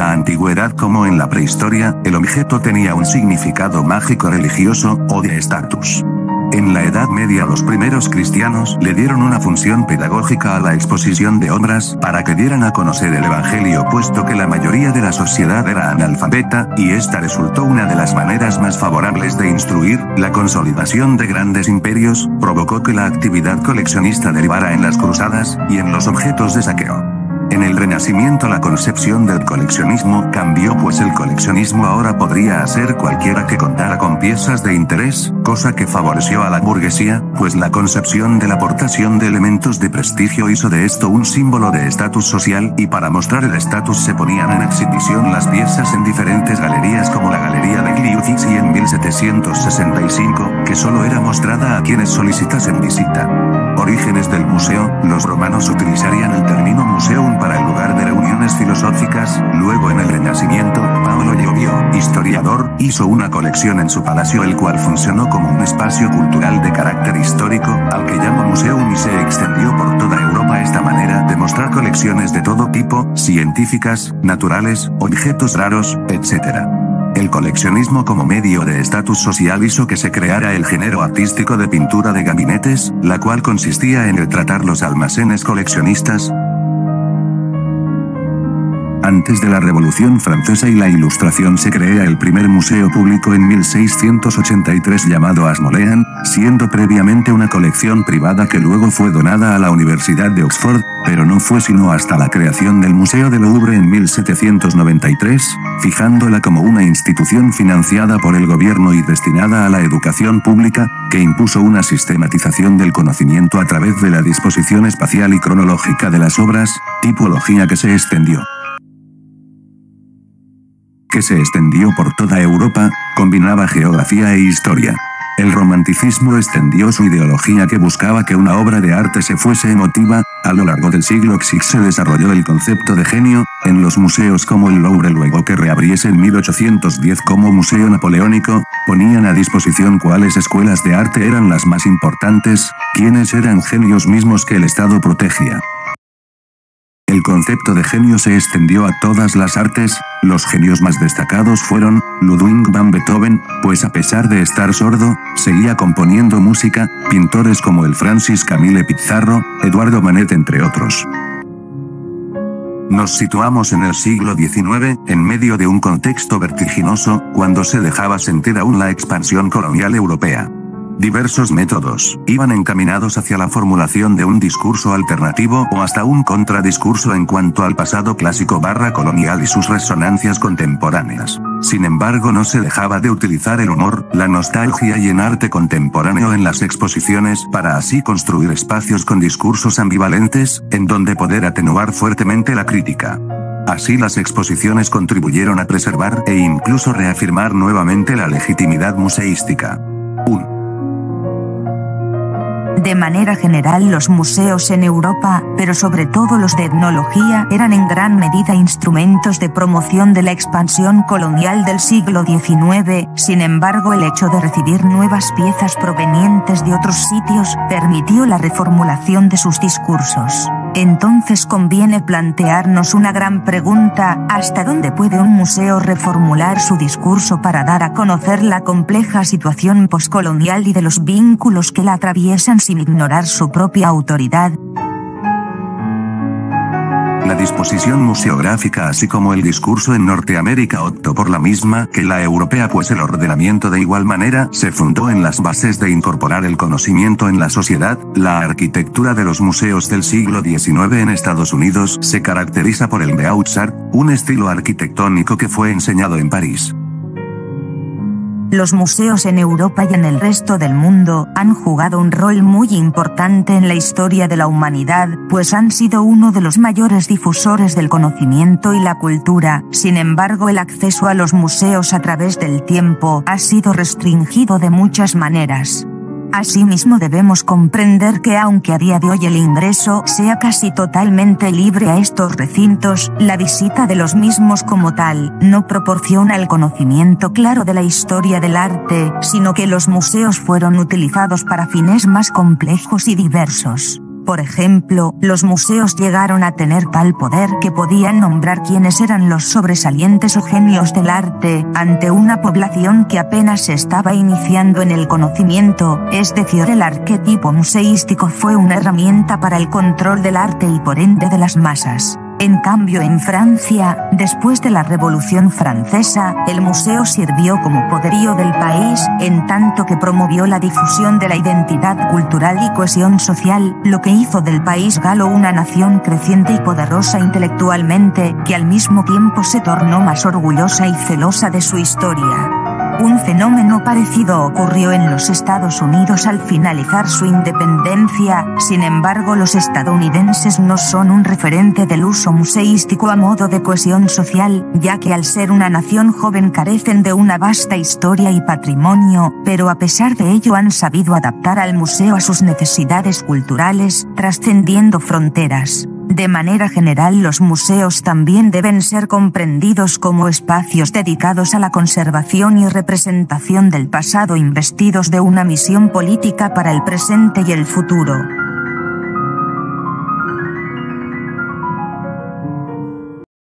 la antigüedad como en la prehistoria, el objeto tenía un significado mágico religioso, o de estatus. En la Edad Media los primeros cristianos le dieron una función pedagógica a la exposición de obras para que dieran a conocer el Evangelio, puesto que la mayoría de la sociedad era analfabeta, y esta resultó una de las maneras más favorables de instruir. La consolidación de grandes imperios provocó que la actividad coleccionista derivara en las cruzadas y en los objetos de saqueo. En el Renacimiento la concepción del coleccionismo cambió, pues el coleccionismo ahora podría hacer cualquiera que contara con piezas de interés, cosa que favoreció a la burguesía, pues la concepción de la aportación de elementos de prestigio hizo de esto un símbolo de estatus social, y para mostrar el estatus se ponían en exhibición las piezas en diferentes galerías, como la Galería de Gliuffizi en 1765, que solo era mostrada a quienes solicitasen visita. Orígenes del museo. Los romanos utilizarían el término museum para el lugar de reuniones filosóficas. Luego, en el Renacimiento, Paolo Giovio, historiador, hizo una colección en su palacio, el cual funcionó como un espacio cultural de carácter histórico, al que llamó museum, y se extendió por toda Europa esta manera de mostrar colecciones de todo tipo, científicas, naturales, objetos raros, etc. El coleccionismo como medio de estatus social hizo que se creara el género artístico de pintura de gabinetes, la cual consistía en retratar los almacenes coleccionistas. Antes de la Revolución Francesa y la Ilustración se crea el primer museo público en 1683 llamado Ashmolean, siendo previamente una colección privada que luego fue donada a la Universidad de Oxford, pero no fue sino hasta la creación del Museo del Louvre en 1793, fijándola como una institución financiada por el gobierno y destinada a la educación pública, que impuso una sistematización del conocimiento a través de la disposición espacial y cronológica de las obras, tipología que se extendió por toda Europa, combinaba geografía e historia. El romanticismo extendió su ideología, que buscaba que una obra de arte se fuese emotiva. A lo largo del siglo XX se desarrolló el concepto de genio, en los museos como el Louvre, luego que reabriese en 1810 como Museo Napoleónico, ponían a disposición cuáles escuelas de arte eran las más importantes, quienes eran genios mismos que el Estado protegía. El concepto de genio se extendió a todas las artes. Los genios más destacados fueron Ludwig van Beethoven, pues a pesar de estar sordo, seguía componiendo música, pintores como el Francis Camille Pizarro, Eduardo Manet, entre otros. Nos situamos en el siglo XIX, en medio de un contexto vertiginoso, cuando se dejaba sentir aún la expansión colonial europea. Diversos métodos iban encaminados hacia la formulación de un discurso alternativo o hasta un contradiscurso en cuanto al pasado clásico colonial y sus resonancias contemporáneas. Sin embargo, no se dejaba de utilizar el humor, la nostalgia y el arte contemporáneo en las exposiciones para así construir espacios con discursos ambivalentes, en donde poder atenuar fuertemente la crítica. Así las exposiciones contribuyeron a preservar e incluso reafirmar nuevamente la legitimidad museística. 1. De manera general, los museos en Europa, pero sobre todo los de etnología, eran en gran medida instrumentos de promoción de la expansión colonial del siglo XIX. Sin embargo, el hecho de recibir nuevas piezas provenientes de otros sitios permitió la reformulación de sus discursos. Entonces conviene plantearnos una gran pregunta: ¿hasta dónde puede un museo reformular su discurso para dar a conocer la compleja situación poscolonial y de los vínculos que la atraviesan sin ignorar su propia autoridad? La disposición museográfica, así como el discurso en Norteamérica, optó por la misma que la europea, pues el ordenamiento de igual manera se fundó en las bases de incorporar el conocimiento en la sociedad. La arquitectura de los museos del siglo XIX en Estados Unidos se caracteriza por el Beaux Arts, un estilo arquitectónico que fue enseñado en París. Los museos en Europa y en el resto del mundo han jugado un rol muy importante en la historia de la humanidad, pues han sido uno de los mayores difusores del conocimiento y la cultura. Sin embargo, el acceso a los museos a través del tiempo ha sido restringido de muchas maneras. Asimismo, debemos comprender que aunque a día de hoy el ingreso sea casi totalmente libre a estos recintos, la visita de los mismos como tal no proporciona el conocimiento claro de la historia del arte, sino que los museos fueron utilizados para fines más complejos y diversos. Por ejemplo, los museos llegaron a tener tal poder que podían nombrar quiénes eran los sobresalientes o genios del arte, ante una población que apenas se estaba iniciando en el conocimiento, es decir, el arquetipo museístico fue una herramienta para el control del arte y por ende de las masas. En cambio, en Francia, después de la Revolución Francesa, el museo sirvió como poderío del país, en tanto que promovió la difusión de la identidad cultural y cohesión social, lo que hizo del país galo una nación creciente y poderosa intelectualmente, que al mismo tiempo se tornó más orgullosa y celosa de su historia. Un fenómeno parecido ocurrió en los Estados Unidos al finalizar su independencia. Sin embargo, los estadounidenses no son un referente del uso museístico a modo de cohesión social, ya que al ser una nación joven carecen de una vasta historia y patrimonio, pero a pesar de ello han sabido adaptar al museo a sus necesidades culturales, trascendiendo fronteras. De manera general, los museos también deben ser comprendidos como espacios dedicados a la conservación y representación del pasado, investidos de una misión política para el presente y el futuro.